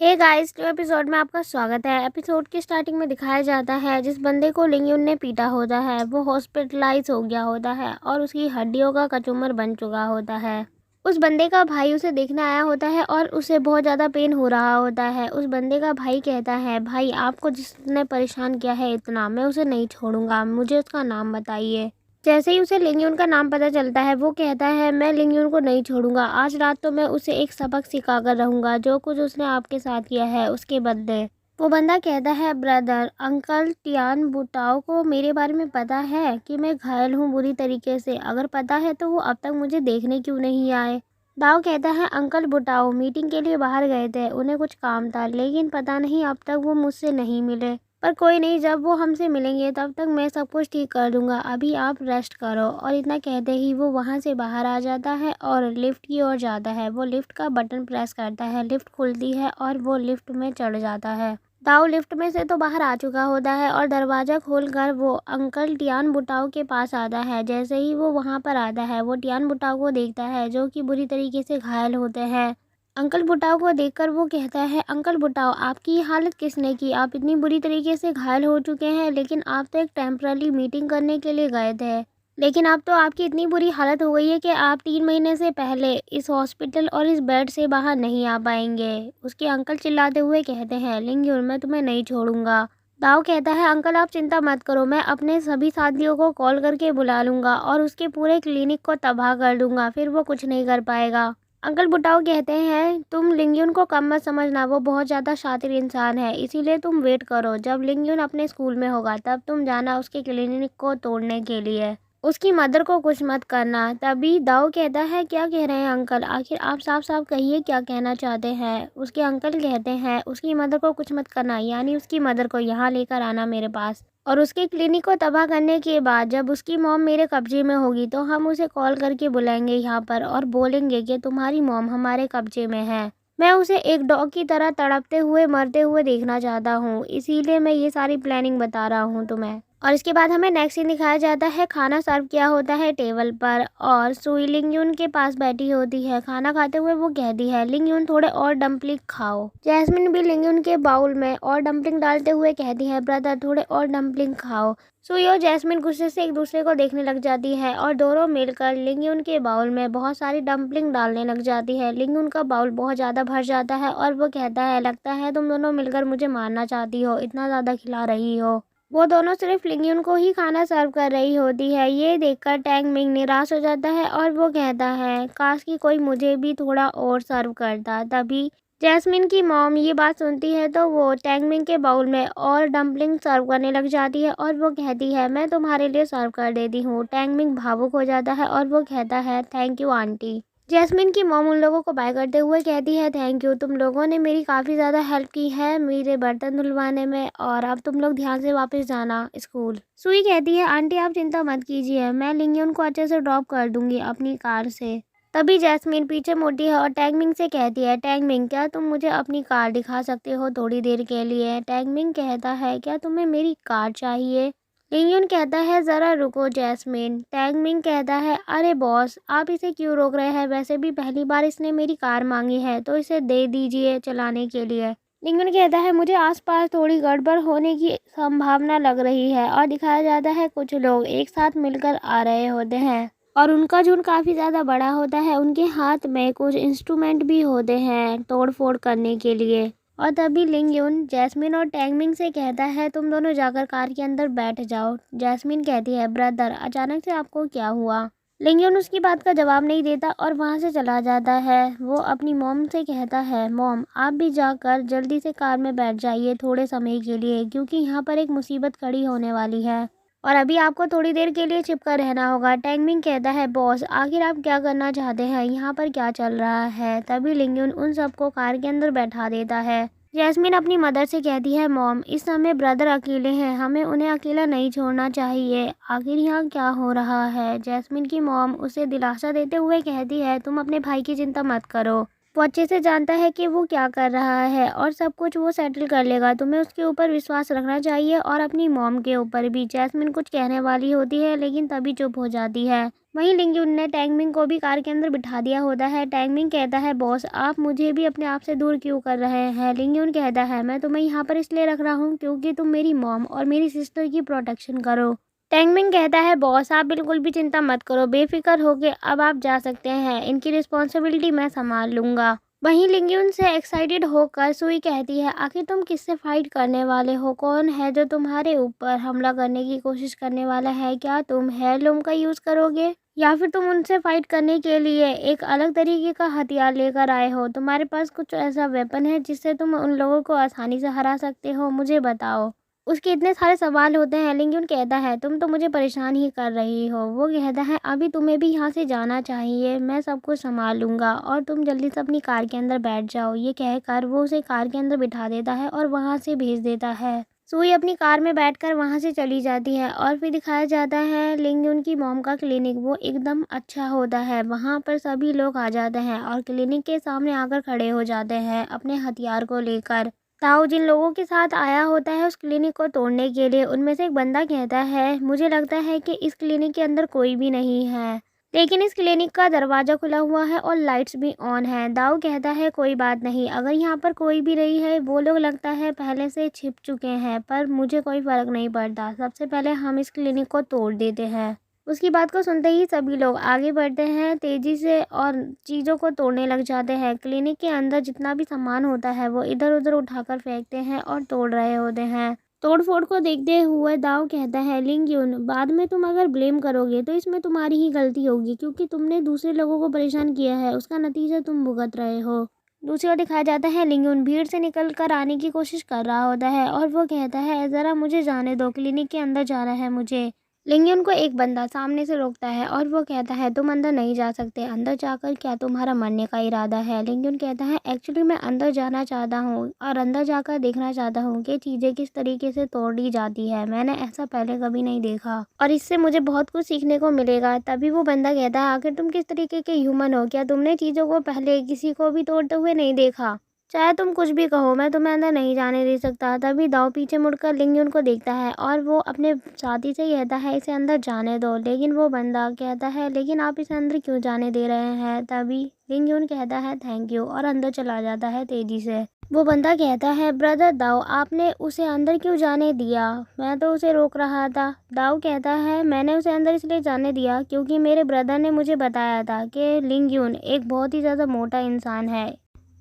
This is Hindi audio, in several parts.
हे गाइस, न्यू एपिसोड में आपका स्वागत है। एपिसोड की स्टार्टिंग में दिखाया जाता है जिस बंदे को लिंगयुन ने पीटा होता है वो हॉस्पिटलाइज हो गया होता है और उसकी हड्डियों का कचूमर बन चुका होता है। उस बंदे का भाई उसे देखने आया होता है और उसे बहुत ज़्यादा पेन हो रहा होता है। उस बंदे का भाई कहता है, भाई आपको जिसने परेशान किया है इतना, मैं उसे नहीं छोड़ूंगा, मुझे उसका नाम बताइए। जैसे ही उसे लिंगयुन का नाम पता चलता है वो कहता है, मैं लिंगयुन को नहीं छोड़ूंगा, आज रात तो मैं उसे एक सबक सिखा कर रहूँगा, जो कुछ उसने आपके साथ किया है उसके बदले। वो बंदा कहता है, ब्रदर अंकल टियान बुटाओ को मेरे बारे में पता है कि मैं घायल हूँ बुरी तरीके से, अगर पता है तो वो अब तक मुझे देखने क्यों नहीं आए। दाव कहता है, अंकल बुटाओ मीटिंग के लिए बाहर गए थे, उन्हें कुछ काम था, लेकिन पता नहीं अब तक वो मुझसे नहीं मिले। पर कोई नहीं, जब वो हमसे मिलेंगे तब तक मैं सब कुछ ठीक कर दूंगा, अभी आप रेस्ट करो। और इतना कहते ही वो वहाँ से बाहर आ जाता है और लिफ्ट की ओर जाता है। वो लिफ्ट का बटन प्रेस करता है, लिफ्ट खुलती है और वो लिफ्ट में चढ़ जाता है। दाऊ लिफ्ट में से तो बाहर आ चुका होता है और दरवाज़ा खोलकर वो अंकल टियान बुटाओ के पास आता है। जैसे ही वो वहाँ पर आता है वो टियान बुटाओ को देखता है जो कि बुरी तरीके से घायल होते हैं। अंकल बुटाओ को देखकर वो कहता है, अंकल बुटाओ आपकी ये हालत किसने की, आप इतनी बुरी तरीके से घायल हो चुके हैं, लेकिन आप तो एक टेम्पररी मीटिंग करने के लिए गए थे, लेकिन अब तो आपकी इतनी बुरी हालत हो गई है कि आप 3 महीने से पहले इस हॉस्पिटल और इस बेड से बाहर नहीं आ पाएंगे। उसके अंकल चिल्लाते हुए कहते हैं, लिंगयुन मैं तुम्हें नहीं छोड़ूंगा। दाव कहता है, अंकल आप चिंता मत करो, मैं अपने सभी साथियों को कॉल करके बुला लूँगा और उसके पूरे क्लिनिक को तबाह कर दूँगा, फिर वो कुछ नहीं कर पाएगा। अंकल बुटाओ कहते हैं, तुम लिंगयुन को कम मत समझना, वो बहुत ज़्यादा शातिर इंसान है, इसीलिए तुम वेट करो, जब लिंगयुन अपने स्कूल में होगा तब तुम जाना उसके क्लिनिक को तोड़ने के लिए, उसकी मदर को कुछ मत करना। तभी दाऊ कहता है, क्या कह रहे हैं अंकल, आखिर आप साफ साफ कहिए क्या कहना चाहते हैं। उसके अंकल कहते हैं, उसकी मदर को कुछ मत करना, यानी उसकी मदर को यहाँ लेकर आना मेरे पास, और उसके क्लिनिक को तबाह करने के बाद जब उसकी मॉम मेरे कब्जे में होगी तो हम उसे कॉल करके बुलाएंगे यहाँ पर और बोलेंगे कि तुम्हारी मॉम हमारे कब्जे में है। मैं उसे एक डॉग की तरह तड़पते हुए मरते हुए देखना चाहता हूँ, इसीलिए मैं ये सारी प्लानिंग बता रहा हूँ तुम्हें। और इसके बाद हमें नेक्स्ट सीन दिखाया जाता है, खाना सर्व किया होता है टेबल पर और सुई लिंगयुन के पास बैठी होती है। खाना खाते हुए वो कहती है, लिंगयुन थोड़े और डम्पलिंग खाओ। जैस्मिन भी लिंगयुन के बाउल में और डम्पलिंग डालते हुए कहती है, ब्रदर थोड़े और डम्पलिंग खाओ। सुई और जैस्मिन गुस्से से एक दूसरे को देखने लग जाती है और दोनों मिलकर लिंगयुन के बाउल में बहुत सारी डम्पलिंग डालने लग जाती है। लिंगयुन का बाउल बहुत ज़्यादा भर जाता है और वो कहता है, लगता है तुम दोनों मिलकर मुझे मारना चाहती हो, इतना ज़्यादा खिला रही हो। वो दोनों सिर्फ लिंगयुन को ही खाना सर्व कर रही होती है। ये देखकर टैंग मिंग निराश हो जाता है और वो कहता है, काश कि कोई मुझे भी थोड़ा और सर्व करता। तभी जैस्मिन की मॉम ये बात सुनती है तो वो टैंग मिंग के बाउल में और डम्पलिंग सर्व करने लग जाती है और वो कहती है, मैं तुम्हारे लिए सर्व कर देती हूँ। टैंग मिंग भावुक हो जाता है और वो कहता है, थैंक यू आंटी। जैस्मिन की मॉम उन लोगों को बाय करते हुए कहती है, थैंक यू, तुम लोगों ने मेरी काफ़ी ज़्यादा हेल्प की है मेरे बर्तन धुलवाने में, और अब तुम लोग ध्यान से वापस जाना स्कूल। सुई कहती है, आंटी आप चिंता मत कीजिए, मैं लिंगयुन को अच्छे से ड्रॉप कर दूंगी अपनी कार से। तभी जैस्मिन पीछे मुड़ती है और टैंगमिंग से कहती है, टैंगमिंग क्या तुम मुझे अपनी कार दिखा सकते हो थोड़ी देर के लिए। टैंगमिंग कहता है, क्या तुम्हें मेरी कार चाहिए। लिंगयुन कहता है, ज़रा रुको जैस्मिन। टैंगमिंग कहता है, अरे बॉस आप इसे क्यों रोक रहे हैं, वैसे भी पहली बार इसने मेरी कार मांगी है तो इसे दे दीजिए चलाने के लिए। लिंगयुन कहता है, मुझे आसपास थोड़ी गड़बड़ होने की संभावना लग रही है, और दिखाया जाता है कुछ लोग एक साथ मिलकर आ रहे होते हैं और उनका झुंड काफ़ी ज़्यादा बड़ा होता है, उनके हाथ में कुछ इंस्ट्रूमेंट भी होते हैं तोड़ फोड़ करने के लिए। और तभी लिंगयुन जैस्मिन और टैंगमिंग से कहता है, तुम दोनों जाकर कार के अंदर बैठ जाओ। जैस्मिन कहती है, ब्रदर अचानक से आपको क्या हुआ। लिंगयुन उसकी बात का जवाब नहीं देता और वहाँ से चला जाता है। वो अपनी मॉम से कहता है, मॉम आप भी जाकर जल्दी से कार में बैठ जाइए थोड़े समय के लिए, क्योंकि यहाँ पर एक मुसीबत खड़ी होने वाली है और अभी आपको थोड़ी देर के लिए चिपका रहना होगा। टैंगमिंग कहता है, बॉस आखिर आप क्या करना चाहते हैं, यहाँ पर क्या चल रहा है। तभी लिंगयुन उन सबको कार के अंदर बैठा देता है। जैस्मिन अपनी मदर से कहती है, मॉम इस समय ब्रदर अकेले हैं, हमें उन्हें अकेला नहीं छोड़ना चाहिए, आखिर यहाँ क्या हो रहा है। जैस्मिन की मॉम उसे दिलासा देते हुए कहती है, तुम अपने भाई की चिंता मत करो, वो अच्छे से जानता है कि वो क्या कर रहा है और सब कुछ वो सेटल कर लेगा। तुम्हें उसके ऊपर विश्वास रखना चाहिए और अपनी मॉम के ऊपर भी। जैस्मिन कुछ कहने वाली होती है लेकिन तभी चुप हो जाती है। वहीं लिंगयुन ने टैंगमिंग को भी कार के अंदर बिठा दिया होता है। टैंगमिंग कहता है, बॉस आप मुझे भी अपने आप से दूर क्यों कर रहे हैं। लिंगयुन कहता है, मैं तुम्हें यहाँ पर इसलिए रख रहा हूँ क्योंकि तुम मेरी मॉम और मेरी सिस्टर की प्रोटेक्शन करो। टैंगमिंग कहता है, बॉस आप बिल्कुल भी चिंता मत करो, बेफिक्र होके अब आप जा सकते हैं, इनकी रिस्पॉन्सिबिलिटी मैं संभाल लूँगा। वहीं लिंगयुन से एक्साइटेड होकर सुई कहती है, आखिर तुम किससे फाइट करने वाले हो, कौन है जो तुम्हारे ऊपर हमला करने की कोशिश करने वाला है। क्या तुम हेirloom का यूज़ करोगे या फिर तुम उनसे फाइट करने के लिए एक अलग तरीके का हथियार लेकर आए हो। तुम्हारे पास कुछ ऐसा वेपन है जिससे तुम उन लोगों को आसानी से हरा सकते हो, मुझे बताओ। उसके इतने सारे सवाल होते हैं। लिंगयुन कहता है, तुम तो मुझे परेशान ही कर रही हो। वो कहता है, अभी तुम्हें भी यहाँ से जाना चाहिए, मैं सब कुछ संभाल लूँगा और तुम जल्दी से अपनी कार के अंदर बैठ जाओ। ये कहकर वो उसे कार के अंदर बिठा देता है और वहाँ से भेज देता है। सुई अपनी कार में बैठकर वहाँ से चली जाती है और फिर दिखाया जाता है लिंगयुन की मॉम का क्लिनिक। वो एकदम अच्छा होता है, वहाँ पर सभी लोग आ जाते हैं और क्लिनिक के सामने आकर खड़े हो जाते हैं अपने हथियार को लेकर। ताऊ जिन लोगों के साथ आया होता है उस क्लिनिक को तोड़ने के लिए, उनमें से एक बंदा कहता है, मुझे लगता है कि इस क्लिनिक के अंदर कोई भी नहीं है, लेकिन इस क्लिनिक का दरवाज़ा खुला हुआ है और लाइट्स भी ऑन है। दाऊ कहता है, कोई बात नहीं, अगर यहाँ पर कोई भी नहीं है, वो लोग लगता है पहले से छिप चुके हैं, पर मुझे कोई फ़र्क नहीं पड़ता, सबसे पहले हम इस क्लिनिक को तोड़ देते हैं। उसकी बात को सुनते ही सभी लोग आगे बढ़ते हैं तेज़ी से और चीज़ों को तोड़ने लग जाते हैं। क्लिनिक के अंदर जितना भी सामान होता है वो इधर उधर उठाकर फेंकते हैं और तोड़ रहे होते हैं। तोड़ फोड़ को देखते हुए दाव कहता है, लिंगयुन बाद में तुम अगर ब्लेम करोगे तो इसमें तुम्हारी ही गलती होगी, क्योंकि तुमने दूसरे लोगों को परेशान किया है, उसका नतीजा तुम भुगत रहे हो। दूसरी ओर दिखाया जाता है लिंगयुन भीड़ से निकल कर आने की कोशिश कर रहा होता है और वो कहता है, ज़रा मुझे जाने दो, क्लिनिक के अंदर जाना है मुझे। लिंगयुन को एक बंदा सामने से रोकता है और वो कहता है, तुम अंदर नहीं जा सकते, अंदर जाकर क्या तुम्हारा मरने का इरादा है। लिंगयुन कहता है, एक्चुअली मैं अंदर जाना चाहता हूँ और अंदर जाकर देखना चाहता हूँ कि चीज़ें किस तरीके से तोड़ी जाती है, मैंने ऐसा पहले कभी नहीं देखा और इससे मुझे बहुत कुछ सीखने को मिलेगा। तभी वो बंदा कहता है, आखिर तुम किस तरीके के ह्यूमन हो, क्या तुमने चीज़ों को पहले किसी को भी तोड़ते हुए नहीं देखा। चाहे तुम कुछ भी कहो, मैं तुम्हें अंदर नहीं जाने दे सकता। तभी दाव पीछे मुड़कर लिंगयुन को देखता है और वो अपने साथी से कहता है, इसे अंदर जाने दो, लेकिन वो बंदा कहता है, लेकिन आप इसे अंदर क्यों जाने दे रहे हैं। तभी लिंगयुन कहता है, थैंक यू, और अंदर चला जाता है तेजी से। वो बंदा कहता है, ब्रदर दाव आपने उसे अंदर क्यों जाने दिया, मैं तो उसे रोक रहा था। दाव कहता है, मैंने उसे अंदर इसलिए जाने दिया क्योंकि मेरे ब्रदर ने मुझे बताया था कि लिंगयुन एक बहुत ही ज़्यादा मोटा इंसान है।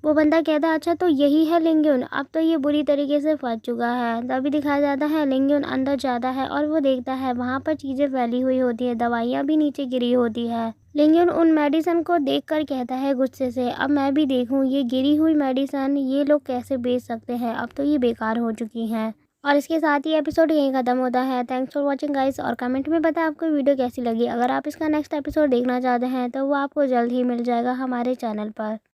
वो बंदा कहता है, अच्छा तो यही है लिंगयुन, अब तो ये बुरी तरीके से फंस चुका है। तभी दिखाया जाता है लिंगयुन अंदर जाता है और वो देखता है वहाँ पर चीज़ें फैली हुई होती है, दवाइयाँ भी नीचे गिरी होती है। लिंगयुन उन मेडिसिन को देखकर कहता है गुस्से से, अब मैं भी देखूँ ये गिरी हुई मेडिसिन ये लोग कैसे बेच सकते हैं, अब तो ये बेकार हो चुकी हैं। और इसके साथ ही एपिसोड यहीं ख़त्म होता है। थैंक्स फॉर वॉचिंग गाइस, और कमेंट में बताएं आपको वीडियो कैसी लगी। अगर आप इसका नेक्स्ट एपिसोड देखना चाहते हैं तो वो आपको जल्द ही मिल जाएगा हमारे चैनल पर।